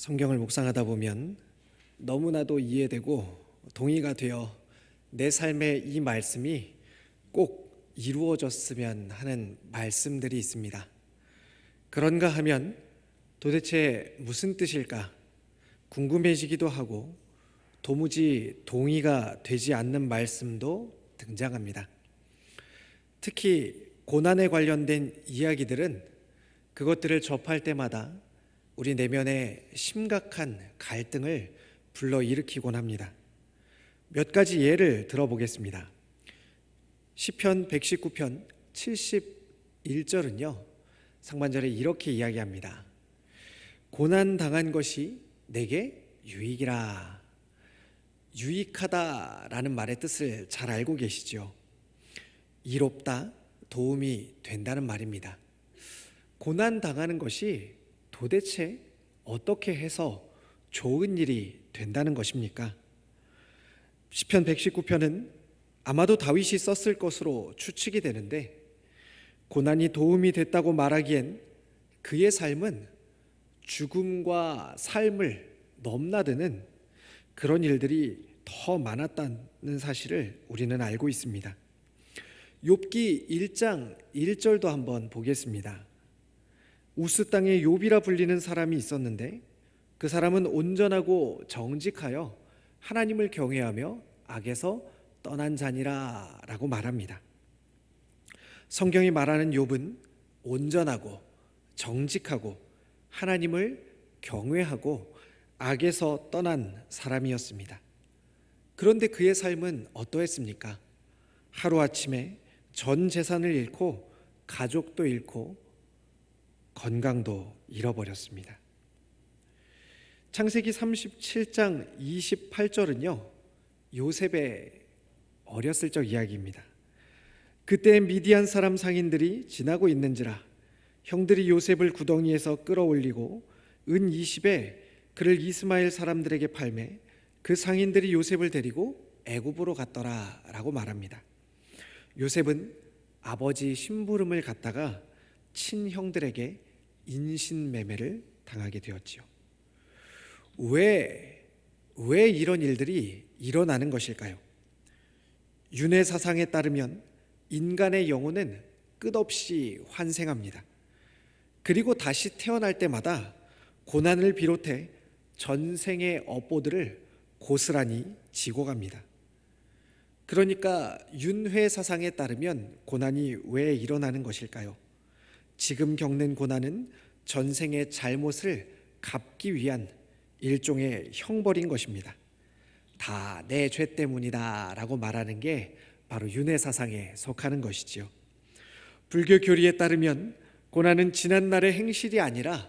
성경을 묵상하다 보면 너무나도 이해되고 동의가 되어 내 삶에 이 말씀이 꼭 이루어졌으면 하는 말씀들이 있습니다. 그런가 하면 도대체 무슨 뜻일까 궁금해지기도 하고 도무지 동의가 되지 않는 말씀도 등장합니다. 특히 고난에 관련된 이야기들은 그것들을 접할 때마다 우리 내면에 심각한 갈등을 불러일으키곤 합니다. 몇 가지 예를 들어보겠습니다. 시편 119편 71절은요, 상반절에 이렇게 이야기합니다. 고난 당한 것이 내게 유익이라. 유익하다라는 말의 뜻을 잘 알고 계시죠? 이롭다, 도움이 된다는 말입니다. 고난 당하는 것이 도대체 어떻게 해서 좋은 일이 된다는 것입니까? 시편 119편은 아마도 다윗이 썼을 것으로 추측이 되는데, 고난이 도움이 됐다고 말하기엔 그의 삶은 죽음과 삶을 넘나드는 그런 일들이 더 많았다는 사실을 우리는 알고 있습니다. 욥기 1장 1절도 한번 보겠습니다. 우스 땅에 욥이라 불리는 사람이 있었는데 그 사람은 온전하고 정직하여 하나님을 경외하며 악에서 떠난 자니라 라고 말합니다. 성경이 말하는 욥은 온전하고 정직하고 하나님을 경외하고 악에서 떠난 사람이었습니다. 그런데 그의 삶은 어떠했습니까? 하루아침에 전 재산을 잃고 가족도 잃고 건강도 잃어버렸습니다. 창세기 37장 28절은요, 요셉의 어렸을 적 이야기입니다. 그때 미디안 사람 상인들이 지나고 있는지라 형들이 요셉을 구덩이에서 끌어올리고 은 20에 그를 이스마엘 사람들에게 팔매 그 상인들이 요셉을 데리고 애굽으로 갔더라 라고 말합니다. 요셉은 아버지 심부름을 갖다가 친형들에게 인신매매를 당하게 되었지요. 왜 이런 일들이 일어나는 것일까요? 윤회 사상에 따르면 인간의 영혼은 끝없이 환생합니다. 그리고 다시 태어날 때마다 고난을 비롯해 전생의 업보들을 고스란히 지고 갑니다. 그러니까 윤회 사상에 따르면 고난이 왜 일어나는 것일까요? 지금 겪는 고난은 전생의 잘못을 갚기 위한 일종의 형벌인 것입니다. 다 내 죄 때문이다 라고 말하는 게 바로 윤회 사상에 속하는 것이지요. 불교 교리에 따르면 고난은 지난날의 행실이 아니라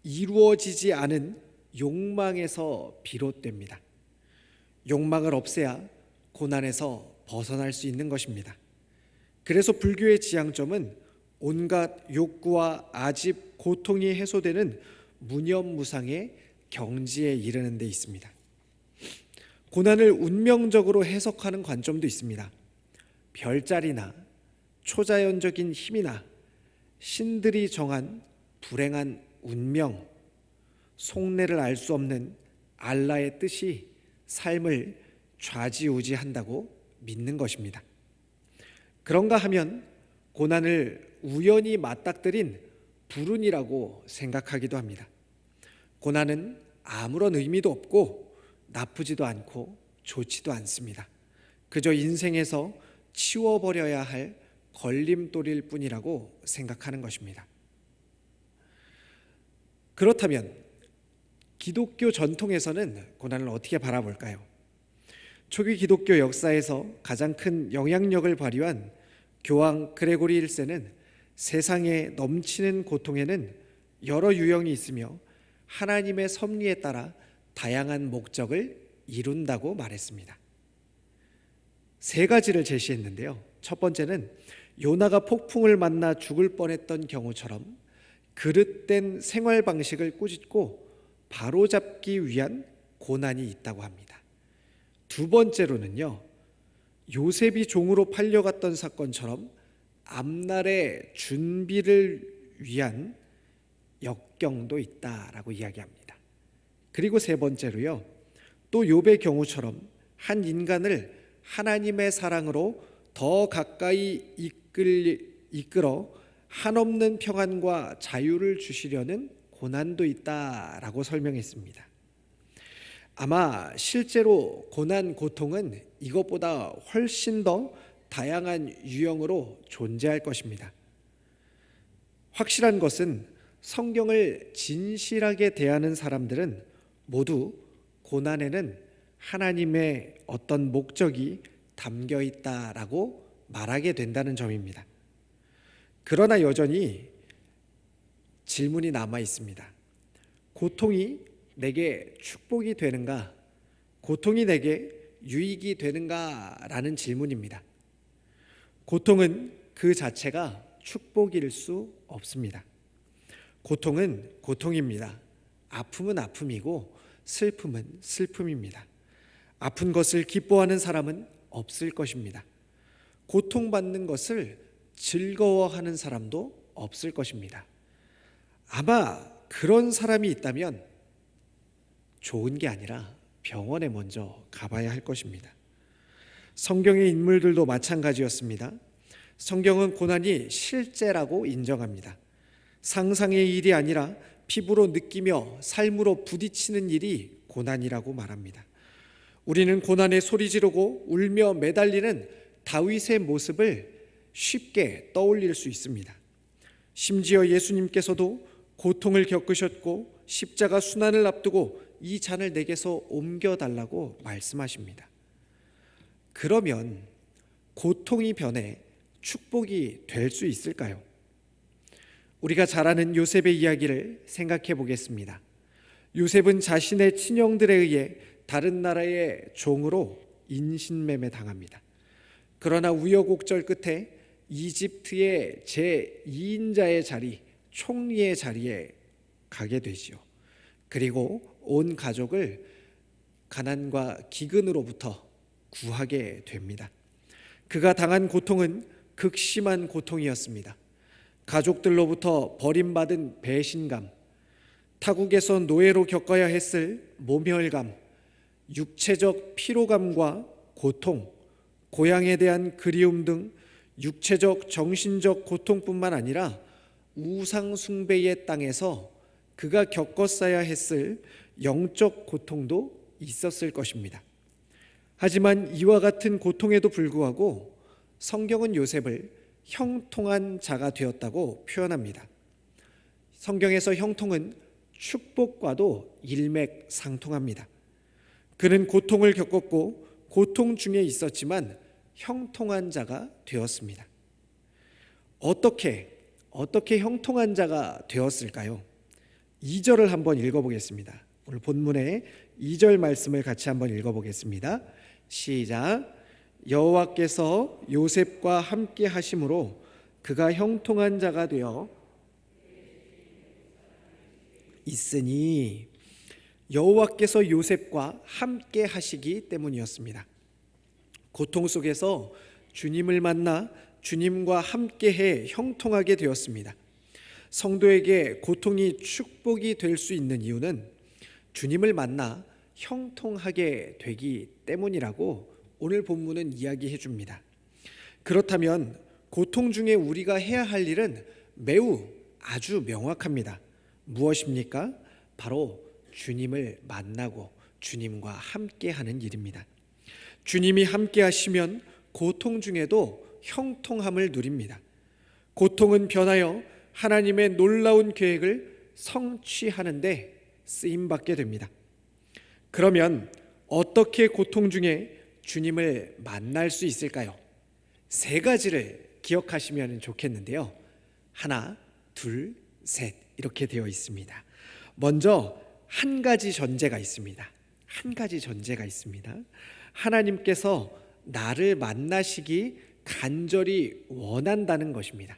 이루어지지 않은 욕망에서 비롯됩니다. 욕망을 없애야 고난에서 벗어날 수 있는 것입니다. 그래서 불교의 지향점은 온갖 욕구와 아집, 고통이 해소되는 무념무상의 경지에 이르는 데 있습니다. 고난을 운명적으로 해석하는 관점도 있습니다. 별자리나 초자연적인 힘이나 신들이 정한 불행한 운명, 속내를 알 수 없는 알라의 뜻이 삶을 좌지우지한다고 믿는 것입니다. 그런가 하면 고난을 우연히 맞닥뜨린 불운이라고 생각하기도 합니다. 고난은 아무런 의미도 없고 나쁘지도 않고 좋지도 않습니다. 그저 인생에서 치워버려야 할 걸림돌일 뿐이라고 생각하는 것입니다. 그렇다면 기독교 전통에서는 고난을 어떻게 바라볼까요? 초기 기독교 역사에서 가장 큰 영향력을 발휘한 교황 그레고리 1세는 세상에 넘치는 고통에는 여러 유형이 있으며 하나님의 섭리에 따라 다양한 목적을 이룬다고 말했습니다. 세 가지를 제시했는데요. 첫 번째는 요나가 폭풍을 만나 죽을 뻔했던 경우처럼 그릇된 생활 방식을 꾸짖고 바로잡기 위한 고난이 있다고 합니다. 두 번째로는요, 요셉이 종으로 팔려갔던 사건처럼 앞날의 준비를 위한 역경도 있다라고 이야기합니다. 그리고 세 번째로요, 또 욥의 경우처럼 한 인간을 하나님의 사랑으로 더 가까이 이끌어 한없는 평안과 자유를 주시려는 고난도 있다라고 설명했습니다. 아마 실제로 고난, 고통은 이것보다 훨씬 더 다양한 유형으로 존재할 것입니다. 확실한 것은 성경을 진실하게 대하는 사람들은 모두 고난에는 하나님의 어떤 목적이 담겨 있다라고 말하게 된다는 점입니다. 그러나 여전히 질문이 남아 있습니다. 고통이 내게 축복이 되는가? 고통이 내게 유익이 되는가라는 질문입니다. 고통은 그 자체가 축복일 수 없습니다. 고통은 고통입니다. 아픔은 아픔이고 슬픔은 슬픔입니다. 아픈 것을 기뻐하는 사람은 없을 것입니다. 고통받는 것을 즐거워하는 사람도 없을 것입니다. 아마 그런 사람이 있다면 좋은 게 아니라 병원에 먼저 가봐야 할 것입니다. 성경의 인물들도 마찬가지였습니다. 성경은 고난이 실제라고 인정합니다. 상상의 일이 아니라 피부로 느끼며 삶으로 부딪히는 일이 고난이라고 말합니다. 우리는 고난에 소리 지르고 울며 매달리는 다윗의 모습을 쉽게 떠올릴 수 있습니다. 심지어 예수님께서도 고통을 겪으셨고 십자가 순환을 앞두고 이 잔을 내게서 옮겨달라고 말씀하십니다. 그러면 고통이 변해 축복이 될 수 있을까요? 우리가 잘 아는 요셉의 이야기를 생각해 보겠습니다. 요셉은 자신의 친형들에 의해 다른 나라의 종으로 인신매매 당합니다. 그러나 우여곡절 끝에 이집트의 제2인자의 자리, 총리의 자리에 가게 되지요. 그리고 온 가족을 가난과 기근으로부터 구하게 됩니다. 그가 당한 고통은 극심한 고통이었습니다. 가족들로부터 버림받은 배신감, 타국에서 노예로 겪어야 했을 모멸감, 육체적 피로감과 고통, 고향에 대한 그리움 등 육체적, 정신적 고통뿐만 아니라 우상 숭배의 땅에서 그가 겪었어야 했을 영적 고통도 있었을 것입니다. 하지만 이와 같은 고통에도 불구하고 성경은 요셉을 형통한 자가 되었다고 표현합니다. 성경에서 형통은 축복과도 일맥상통합니다. 그는 고통을 겪었고 고통 중에 있었지만 형통한 자가 되었습니다. 어떻게 형통한 자가 되었을까요? 2절을 한번 읽어보겠습니다. 오늘 본문의 2절 말씀을 같이 한번 읽어보겠습니다. 시작. 여호와께서 요셉과 함께 하심으로 그가 형통한 자가 되어 있으니, 여호와께서 요셉과 함께 하시기 때문이었습니다. 고통 속에서 주님을 만나 주님과 함께해 형통하게 되었습니다. 성도에게 고통이 축복이 될 수 있는 이유는 주님을 만나 형통하게 되기 때문이라고 오늘 본문은 이야기해 줍니다. 그렇다면 고통 중에 우리가 해야 할 일은 매우 아주 명확합니다. 무엇입니까? 바로 주님을 만나고 주님과 함께하는 일입니다. 주님이 함께하시면 고통 중에도 형통함을 누립니다. 고통은 변하여 하나님의 놀라운 계획을 성취하는데 쓰임받게 됩니다. 그러면 어떻게 고통 중에 주님을 만날 수 있을까요? 3가지를 기억하시면 좋겠는데요. 하나, 둘, 셋 이렇게 되어 있습니다. 먼저 한 가지 전제가 있습니다. 하나님께서 나를 만나시기 간절히 원한다는 것입니다.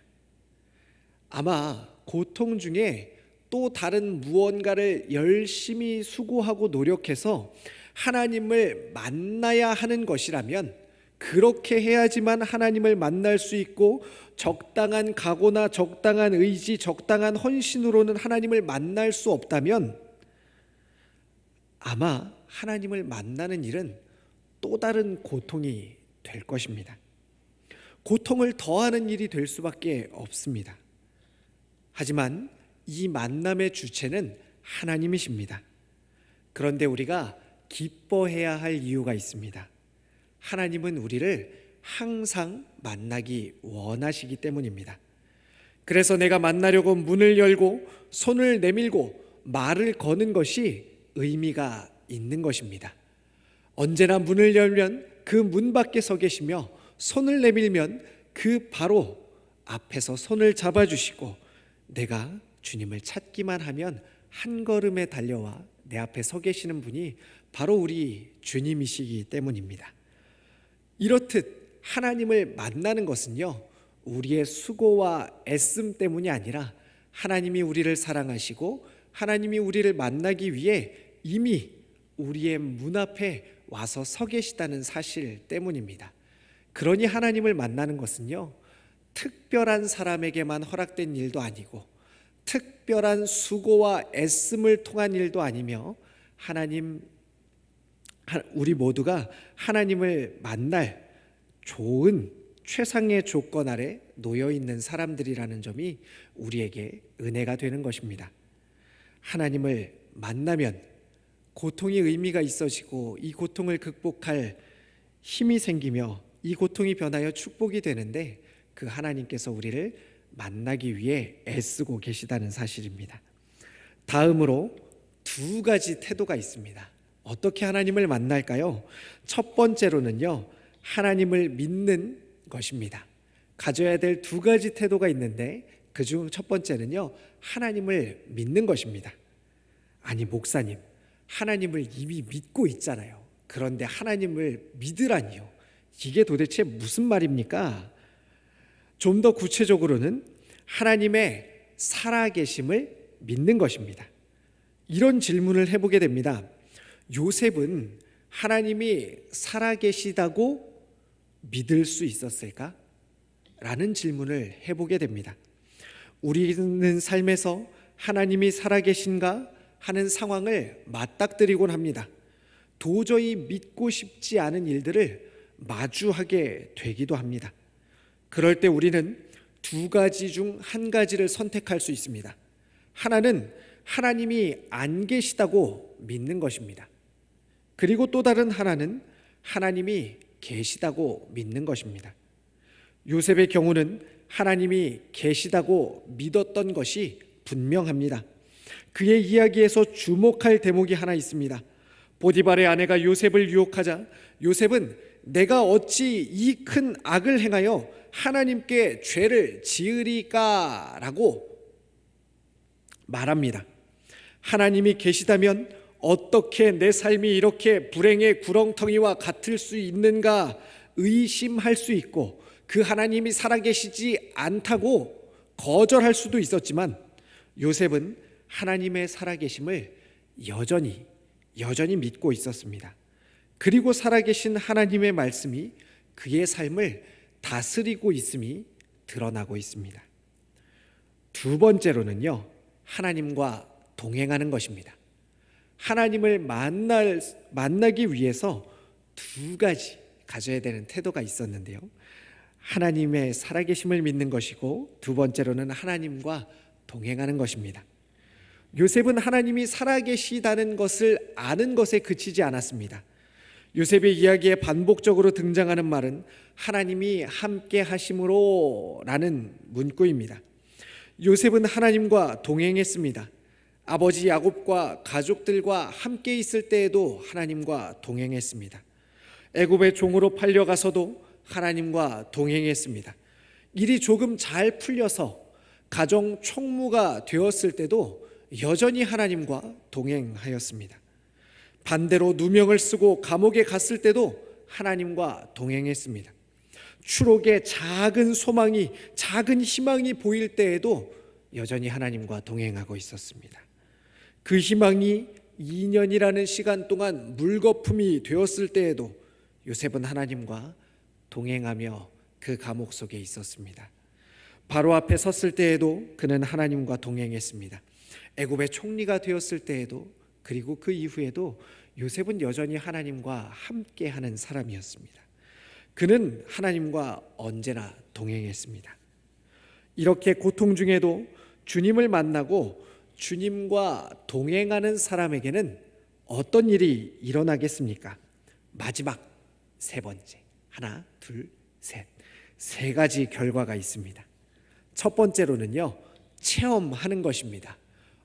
아마 고통 중에 또 다른 무언가를 열심히 수고하고 노력해서 하나님을 만나야 하는 것이라면, 그렇게 해야지만 하나님을 만날 수 있고 적당한 각오나 적당한 의지, 적당한 헌신으로는 하나님을 만날 수 없다면 아마 하나님을 만나는 일은 또 다른 고통이 될 것입니다. 고통을 더하는 일이 될 수밖에 없습니다. 하지만 이 만남의 주체는 하나님이십니다. 그런데 우리가 기뻐해야 할 이유가 있습니다. 하나님은 우리를 항상 만나기 원하시기 때문입니다. 그래서 내가 만나려고 문을 열고 손을 내밀고 말을 거는 것이 의미가 있는 것입니다. 언제나 문을 열면 그 문 밖에 서 계시며 손을 내밀면 그 바로 앞에서 손을 잡아주시고 내가 주님을 찾기만 하면 한 걸음에 달려와 내 앞에 서 계시는 분이 바로 우리 주님이시기 때문입니다. 이렇듯 하나님을 만나는 것은요, 우리의 수고와 애씀 때문이 아니라 하나님이 우리를 사랑하시고 하나님이 우리를 만나기 위해 이미 우리의 문 앞에 와서 서 계시다는 사실 때문입니다. 그러니 하나님을 만나는 것은요, 특별한 사람에게만 허락된 일도 아니고 특별한 수고와 애씀을 통한 일도 아니며 우리 모두가 하나님을 만날 좋은 최상의 조건 아래 놓여 있는 사람들이라는 점이 우리에게 은혜가 되는 것입니다. 하나님을 만나면 고통이 의미가 있어지고 이 고통을 극복할 힘이 생기며 이 고통이 변하여 축복이 되는데 그 하나님께서 우리를 만나기 위해 애쓰고 계시다는 사실입니다. 다음으로 두 가지 태도가 있습니다. 어떻게 하나님을 만날까요? 첫 번째로는요, 하나님을 믿는 것입니다. 가져야 될 두 가지 태도가 있는데 그중 첫 번째는요, 하나님을 믿는 것입니다. 아니 목사님, 하나님을 이미 믿고 있잖아요. 그런데 하나님을 믿으라니요. 이게 도대체 무슨 말입니까? 좀 더 구체적으로는 하나님의 살아계심을 믿는 것입니다. 이런 질문을 해보게 됩니다. 요셉은 하나님이 살아계시다고 믿을 수 있었을까? 라는 질문을 해보게 됩니다. 우리는 삶에서 하나님이 살아계신가 하는 상황을 맞닥뜨리곤 합니다. 도저히 믿고 싶지 않은 일들을 마주하게 되기도 합니다. 그럴 때 우리는 두 가지 중 한 가지를 선택할 수 있습니다. 하나는 하나님이 안 계시다고 믿는 것입니다. 그리고 또 다른 하나는 하나님이 계시다고 믿는 것입니다. 요셉의 경우는 하나님이 계시다고 믿었던 것이 분명합니다. 그의 이야기에서 주목할 대목이 하나 있습니다. 보디발의 아내가 요셉을 유혹하자 요셉은 내가 어찌 이 큰 악을 행하여 하나님께 죄를 지으리까 라고 말합니다. 하나님이 계시다면 어떻게 내 삶이 이렇게 불행의 구렁텅이와 같을 수 있는가 의심할 수 있고 그 하나님이 살아계시지 않다고 거절할 수도 있었지만 요셉은 하나님의 살아계심을 여전히 믿고 있었습니다. 그리고 살아계신 하나님의 말씀이 그의 삶을 다스리고 있음이 드러나고 있습니다. 두 번째로는요, 하나님과 동행하는 것입니다. 하나님을 만나기 위해서 두 가지 가져야 되는 태도가 있었는데요. 하나님의 살아계심을 믿는 것이고 두 번째로는 하나님과 동행하는 것입니다. 요셉은 하나님이 살아계시다는 것을 아는 것에 그치지 않았습니다. 요셉의 이야기에 반복적으로 등장하는 말은 하나님이 함께 하심으로 라는 문구입니다. 요셉은 하나님과 동행했습니다. 아버지 야곱과 가족들과 함께 있을 때에도 하나님과 동행했습니다. 애굽의 종으로 팔려가서도 하나님과 동행했습니다. 일이 조금 잘 풀려서 가정 총무가 되었을 때도 여전히 하나님과 동행하였습니다. 반대로 누명을 쓰고 감옥에 갔을 때도 하나님과 동행했습니다. 추록에 작은 소망이, 작은 희망이 보일 때에도 여전히 하나님과 동행하고 있었습니다. 그 희망이 2년이라는 시간 동안 물거품이 되었을 때에도 요셉은 하나님과 동행하며 그 감옥 속에 있었습니다. 바로 앞에 섰을 때에도 그는 하나님과 동행했습니다. 애굽의 총리가 되었을 때에도 그리고 그 이후에도 요셉은 여전히 하나님과 함께하는 사람이었습니다. 그는 하나님과 언제나 동행했습니다. 이렇게 고통 중에도 주님을 만나고 주님과 동행하는 사람에게는 어떤 일이 일어나겠습니까? 마지막 세 번째, 하나, 둘, 셋, 세 가지 결과가 있습니다. 첫 번째로는요, 체험하는 것입니다.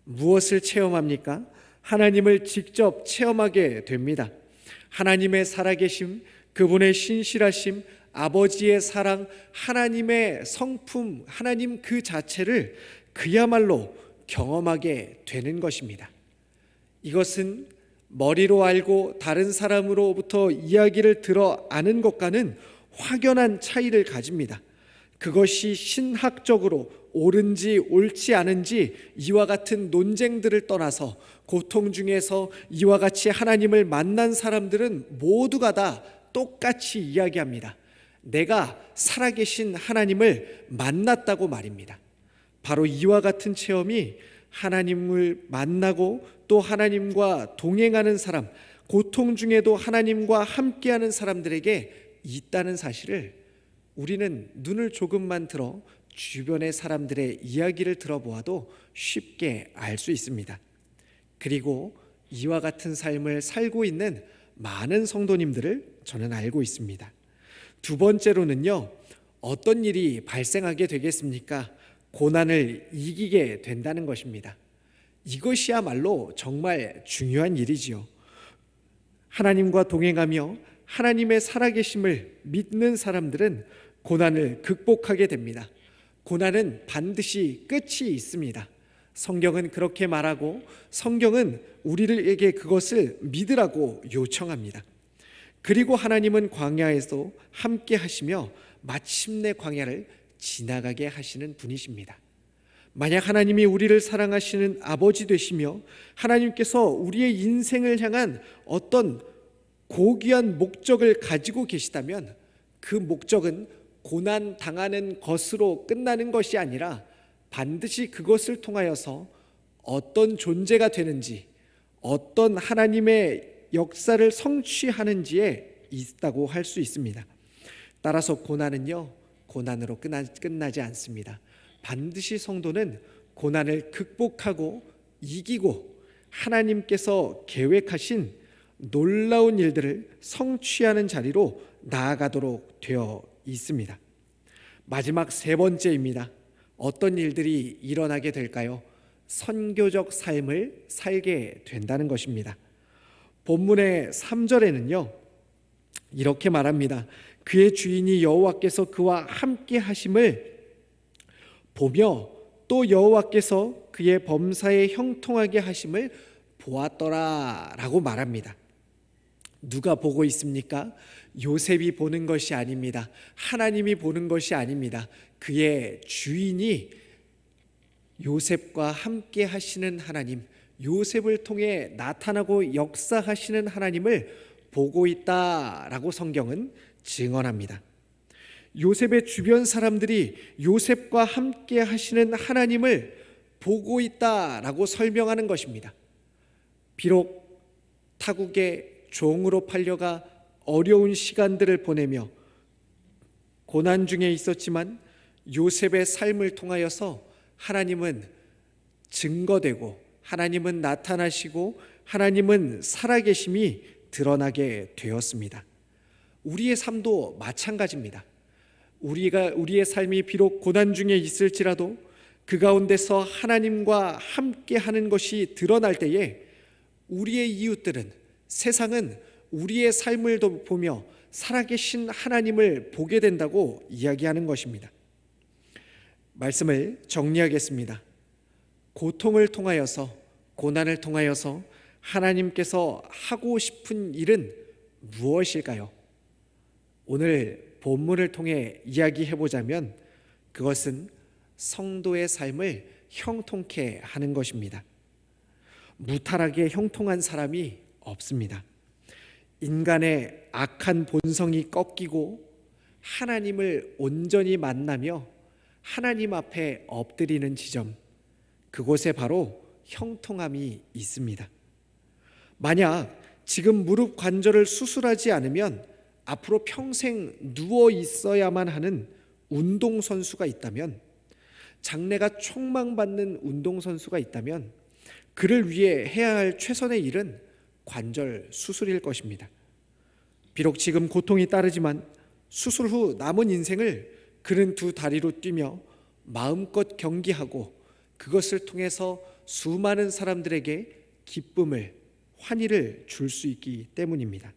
무엇을 체험합니까? 하나님을 직접 체험하게 됩니다. 하나님의 살아계심, 그분의 신실하심, 아버지의 사랑, 하나님의 성품, 하나님 그 자체를 그야말로 경험하게 되는 것입니다. 이것은 머리로 알고 다른 사람으로부터 이야기를 들어 아는 것과는 확연한 차이를 가집니다. 그것이 신학적으로 옳은지 옳지 않은지 이와 같은 논쟁들을 떠나서 고통 중에서 이와 같이 하나님을 만난 사람들은 모두가 다 똑같이 이야기합니다. 내가 살아계신 하나님을 만났다고 말입니다. 바로 이와 같은 체험이 하나님을 만나고 또 하나님과 동행하는 사람, 고통 중에도 하나님과 함께하는 사람들에게 있다는 사실을 우리는 눈을 조금만 들어 주변의 사람들의 이야기를 들어보아도 쉽게 알 수 있습니다. 그리고 이와 같은 삶을 살고 있는 많은 성도님들을 저는 알고 있습니다. 두 번째로는요, 어떤 일이 발생하게 되겠습니까? 고난을 이기게 된다는 것입니다. 이것이야말로 정말 중요한 일이지요. 하나님과 동행하며 하나님의 살아계심을 믿는 사람들은 고난을 극복하게 됩니다. 고난은 반드시 끝이 있습니다. 성경은 그렇게 말하고 성경은 우리에게 그것을 믿으라고 요청합니다. 그리고 하나님은 광야에서 함께 하시며 마침내 광야를 지나가게 하시는 분이십니다. 만약 하나님이 우리를 사랑하시는 아버지 되시며 하나님께서 우리의 인생을 향한 어떤 고귀한 목적을 가지고 계시다면 그 목적은 고난 당하는 것으로 끝나는 것이 아니라 반드시 그것을 통하여서 어떤 존재가 되는지, 어떤 하나님의 역사를 성취하는지에 있다고 할 수 있습니다. 따라서 고난은요, 고난으로 끝나지 않습니다. 반드시 성도는 고난을 극복하고 이기고 하나님께서 계획하신 놀라운 일들을 성취하는 자리로 나아가도록 되어 있습니다. 마지막 세 번째입니다. 어떤 일들이 일어나게 될까요? 선교적 삶을 살게 된다는 것입니다. 본문의 3절에는요, 이렇게 말합니다. 그의 주인이 여호와께서 그와 함께 하심을 보며 또 여호와께서 그의 범사에 형통하게 하심을 보았더라 라고 말합니다. 누가 보고 있습니까? 요셉이 보는 것이 아닙니다. 하나님이 보는 것이 아닙니다. 그의 주인이 요셉과 함께 하시는 하나님, 요셉을 통해 나타나고 역사하시는 하나님을 보고 있다라고 성경은 증언합니다. 요셉의 주변 사람들이 요셉과 함께 하시는 하나님을 보고 있다라고 설명하는 것입니다. 비록 타국의 종으로 팔려가 어려운 시간들을 보내며 고난 중에 있었지만 요셉의 삶을 통하여서 하나님은 증거되고 하나님은 나타나시고 하나님은 살아계심이 드러나게 되었습니다. 우리의 삶도 마찬가지입니다. 우리의 삶이 비록 고난 중에 있을지라도 그 가운데서 하나님과 함께 하는 것이 드러날 때에 우리의 이웃들은, 세상은 우리의 삶을 보며 살아계신 하나님을 보게 된다고 이야기하는 것입니다. 말씀을 정리하겠습니다. 고통을 통하여서, 고난을 통하여서 하나님께서 하고 싶은 일은 무엇일까요? 오늘 본문을 통해 이야기해 보자면 그것은 성도의 삶을 형통케 하는 것입니다. 무탈하게 형통한 사람이 없습니다. 인간의 악한 본성이 꺾이고 하나님을 온전히 만나며 하나님 앞에 엎드리는 지점, 그곳에 바로 형통함이 있습니다. 만약 지금 무릎 관절을 수술하지 않으면 앞으로 평생 누워 있어야만 하는 운동선수가 있다면, 장래가 촉망받는 운동선수가 있다면 그를 위해 해야 할 최선의 일은 관절 수술일 것입니다. 비록 지금 고통이 따르지만 수술 후 남은 인생을 그는 두 다리로 뛰며 마음껏 경기하고 그것을 통해서 수많은 사람들에게 기쁨을, 환희를 줄 수 있기 때문입니다.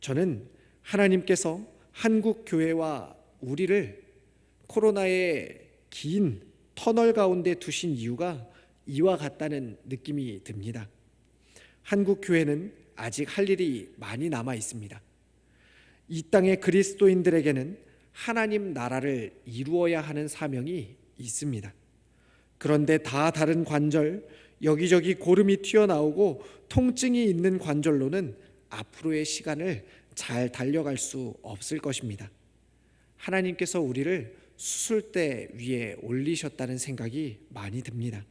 저는 하나님께서 한국 교회와 우리를 코로나의 긴 터널 가운데 두신 이유가 이와 같다는 느낌이 듭니다. 한국 교회는 아직 할 일이 많이 남아 있습니다. 이 땅의 그리스도인들에게는 하나님 나라를 이루어야 하는 사명이 있습니다. 그런데 다 다른 관절, 여기저기 고름이 튀어나오고 통증이 있는 관절로는 앞으로의 시간을 잘 달려갈 수 없을 것입니다. 하나님께서 우리를 수술대 위에 올리셨다는 생각이 많이 듭니다.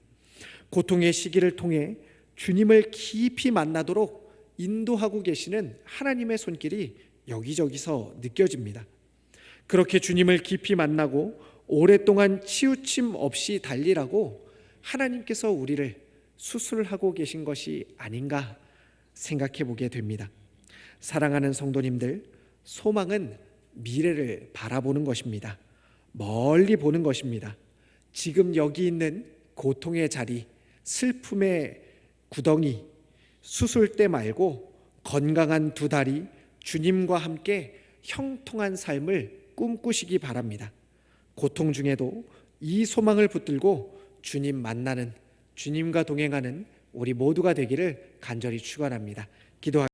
고통의 시기를 통해 주님을 깊이 만나도록 인도하고 계시는 하나님의 손길이 여기저기서 느껴집니다. 그렇게 주님을 깊이 만나고 오랫동안 치우침 없이 달리라고 하나님께서 우리를 수술하고 계신 것이 아닌가 생각해 보게 됩니다. 사랑하는 성도님들, 소망은 미래를 바라보는 것입니다. 멀리 보는 것입니다. 지금 여기 있는 고통의 자리, 슬픔의 구덩이, 수술대 말고 건강한 두 다리, 주님과 함께 형통한 삶을 꿈꾸시기 바랍니다. 고통 중에도 이 소망을 붙들고 주님 만나는, 주님과 동행하는 우리 모두가 되기를 간절히 축원합니다. 기도하겠습니다.